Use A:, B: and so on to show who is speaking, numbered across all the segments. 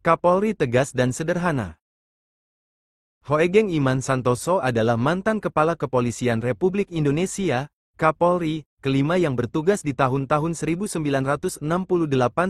A: Kapolri tegas dan sederhana. Hoegeng Iman Santoso adalah mantan Kepala Kepolisian Republik Indonesia, Kapolri, kelima yang bertugas di tahun-tahun 1968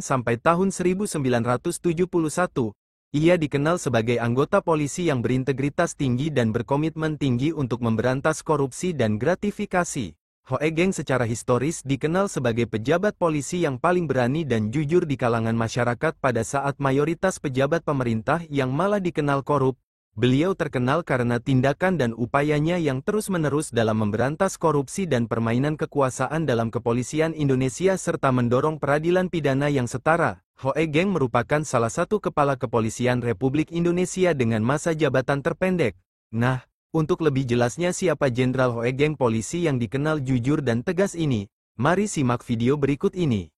A: sampai tahun 1971. Ia dikenal sebagai anggota polisi yang berintegritas tinggi dan berkomitmen tinggi untuk memberantas korupsi dan gratifikasi. Hoegeng secara historis dikenal sebagai pejabat polisi yang paling berani dan jujur di kalangan masyarakat pada saat mayoritas pejabat pemerintah yang malah dikenal korup. Beliau terkenal karena tindakan dan upayanya yang terus-menerus dalam memberantas korupsi dan permainan kekuasaan dalam kepolisian Indonesia serta mendorong peradilan pidana yang setara. Hoegeng merupakan salah satu kepala kepolisian Republik Indonesia dengan masa jabatan terpendek. Nah, untuk lebih jelasnya siapa Jenderal Hoegeng polisi yang dikenal jujur dan tegas ini, mari simak video berikut ini.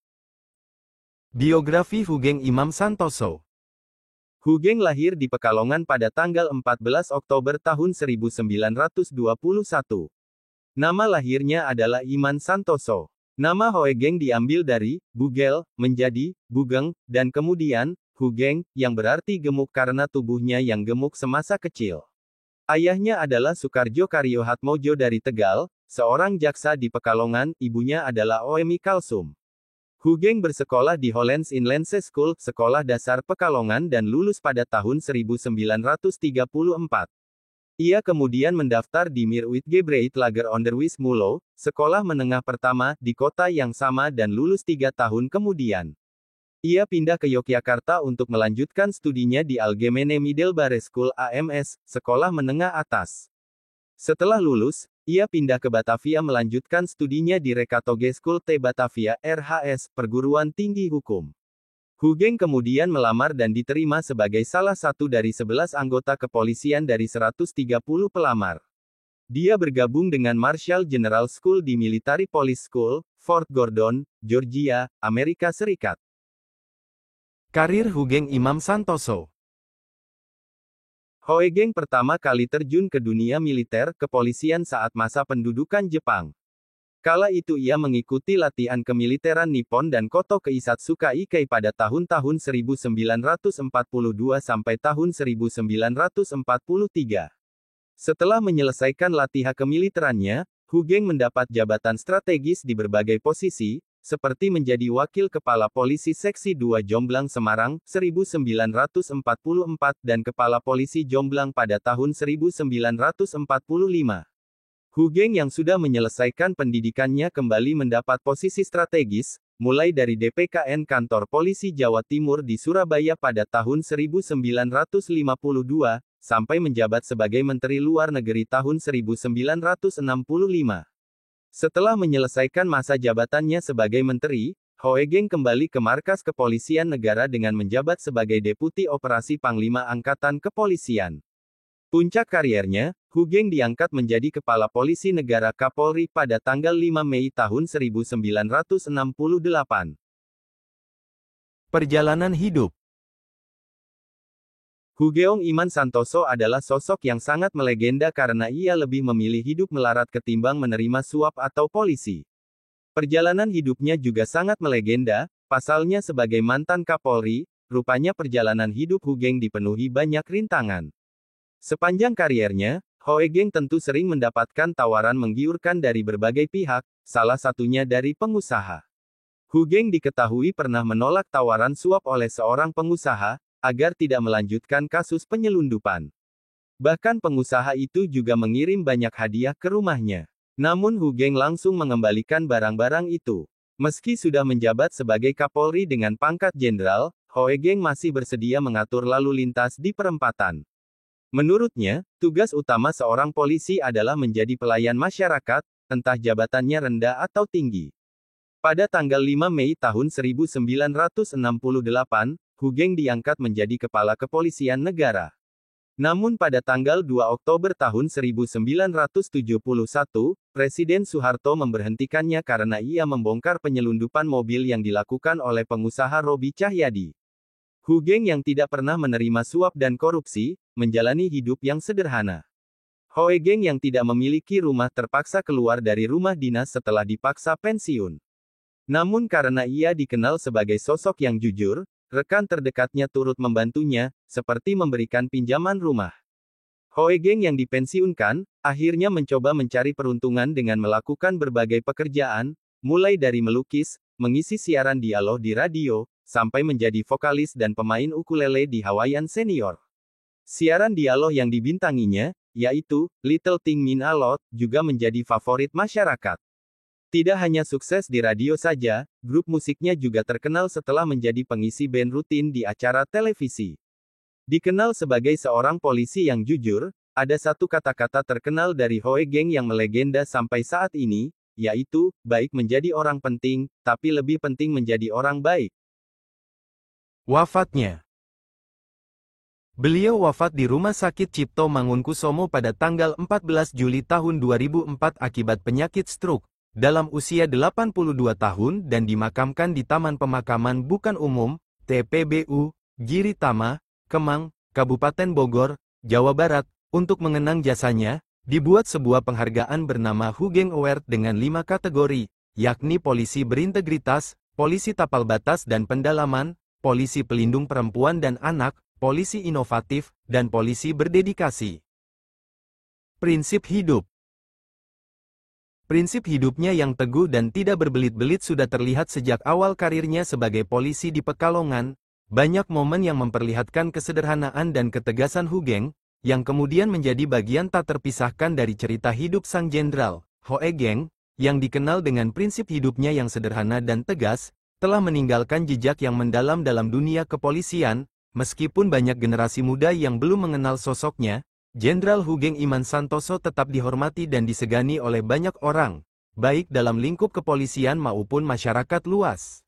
A: Biografi Hoegeng Imam Santoso. Hoegeng lahir di Pekalongan pada tanggal 14 Oktober tahun 1921. Nama lahirnya adalah Iman Santoso. Nama Hoegeng diambil dari bugel, menjadi bugeng, dan kemudian Hoegeng, yang berarti gemuk karena tubuhnya yang gemuk semasa kecil. Ayahnya adalah Sukarjo Karyohatmojo dari Tegal, seorang jaksa di Pekalongan, ibunya adalah Oemi Kalsum. Hoegeng bersekolah di Hollands Inland School, sekolah dasar Pekalongan dan lulus pada tahun 1934. Ia kemudian mendaftar di Meerwitgebreid Lager Onderwijs Mulo, sekolah menengah pertama, di kota yang sama dan lulus 3 tahun kemudian. Ia pindah ke Yogyakarta untuk melanjutkan studinya di Algemene Middelbare School AMS, sekolah menengah atas. Setelah lulus, ia pindah ke Batavia melanjutkan studinya di Rekatoge School T Batavia, RHS, perguruan tinggi hukum. Hoegeng kemudian melamar dan diterima sebagai salah satu dari 11 anggota kepolisian dari 130 pelamar. Dia bergabung dengan Marshall General School di Military Police School, Fort Gordon, Georgia, Amerika Serikat. Karir Hoegeng Imam Santoso. Hoegeng pertama kali terjun ke dunia militer kepolisian saat masa pendudukan Jepang. Kala itu ia mengikuti latihan kemiliteran Nippon dan Koto Keisatsuka Ikei pada tahun-tahun 1942 sampai tahun 1943. Setelah menyelesaikan latihan kemiliterannya, Hoegeng mendapat jabatan strategis di berbagai posisi, seperti menjadi Wakil Kepala Polisi Seksi 2 Jomblang Semarang, 1944 dan Kepala Polisi Jomblang pada tahun 1945. Hoegeng yang sudah menyelesaikan pendidikannya kembali mendapat posisi strategis, mulai dari DPKN Kantor Polisi Jawa Timur di Surabaya pada tahun 1952, sampai menjabat sebagai Menteri Luar Negeri tahun 1965. Setelah menyelesaikan masa jabatannya sebagai menteri, Hoegeng kembali ke markas kepolisian negara dengan menjabat sebagai Deputi Operasi Panglima Angkatan Kepolisian. Puncak kariernya, Hoegeng diangkat menjadi Kepala Polisi Negara Kapolri pada tanggal 5 Mei tahun 1968. Perjalanan hidup. Hoegeng Iman Santoso adalah sosok yang sangat melegenda karena ia lebih memilih hidup melarat ketimbang menerima suap atau polisi. Perjalanan hidupnya juga sangat melegenda, pasalnya sebagai mantan Kapolri, rupanya perjalanan hidup Hoegeng dipenuhi banyak rintangan. Sepanjang kariernya, Hoegeng tentu sering mendapatkan tawaran menggiurkan dari berbagai pihak, salah satunya dari pengusaha. Hoegeng diketahui pernah menolak tawaran suap oleh seorang pengusaha, agar tidak melanjutkan kasus penyelundupan. Bahkan pengusaha itu juga mengirim banyak hadiah ke rumahnya. Namun Hoegeng langsung mengembalikan barang-barang itu. Meski sudah menjabat sebagai Kapolri dengan pangkat jenderal, Hoegeng masih bersedia mengatur lalu lintas di perempatan. Menurutnya, tugas utama seorang polisi adalah menjadi pelayan masyarakat, entah jabatannya rendah atau tinggi. Pada tanggal 5 Mei tahun 1968, Hoegeng diangkat menjadi Kepala Kepolisian Negara. Namun pada tanggal 2 Oktober tahun 1971, Presiden Soeharto memberhentikannya karena ia membongkar penyelundupan mobil yang dilakukan oleh pengusaha Robi Cahyadi. Hoegeng yang tidak pernah menerima suap dan korupsi, menjalani hidup yang sederhana. Hoegeng yang tidak memiliki rumah terpaksa keluar dari rumah dinas setelah dipaksa pensiun. Namun karena ia dikenal sebagai sosok yang jujur, rekan terdekatnya turut membantunya, seperti memberikan pinjaman rumah. Hoegeng yang dipensiunkan, akhirnya mencoba mencari peruntungan dengan melakukan berbagai pekerjaan, mulai dari melukis, mengisi siaran dialog di radio, sampai menjadi vokalis dan pemain ukulele di Hawaiian Senior. Siaran dialog yang dibintanginya, yaitu Little Thing Mean a Lot, juga menjadi favorit masyarakat. Tidak hanya sukses di radio saja, grup musiknya juga terkenal setelah menjadi pengisi band rutin di acara televisi. Dikenal sebagai seorang polisi yang jujur, ada satu kata-kata terkenal dari Hoegeng yang melegenda sampai saat ini, yaitu, baik menjadi orang penting, tapi lebih penting menjadi orang baik. Wafatnya. Beliau wafat di Rumah Sakit Cipto Mangunkusumo pada tanggal 14 Juli tahun 2004 akibat penyakit stroke, dalam usia 82 tahun dan dimakamkan di Taman Pemakaman Bukan Umum, TPBU, Giritama, Kemang, Kabupaten Bogor, Jawa Barat. Untuk mengenang jasanya, dibuat sebuah penghargaan bernama Hoegeng Award dengan 5 kategori, yakni polisi berintegritas, polisi tapal batas dan pendalaman, polisi pelindung perempuan dan anak, polisi inovatif, dan polisi berdedikasi. Prinsip hidup. Prinsip hidupnya yang teguh dan tidak berbelit-belit sudah terlihat sejak awal karirnya sebagai polisi di Pekalongan. Banyak momen yang memperlihatkan kesederhanaan dan ketegasan Hoegeng, yang kemudian menjadi bagian tak terpisahkan dari cerita hidup sang jenderal. Hoegeng, yang dikenal dengan prinsip hidupnya yang sederhana dan tegas, telah meninggalkan jejak yang mendalam dalam dunia kepolisian. Meskipun banyak generasi muda yang belum mengenal sosoknya, Jenderal Hoegeng Iman Santoso tetap dihormati dan disegani oleh banyak orang, baik dalam lingkup kepolisian maupun masyarakat luas.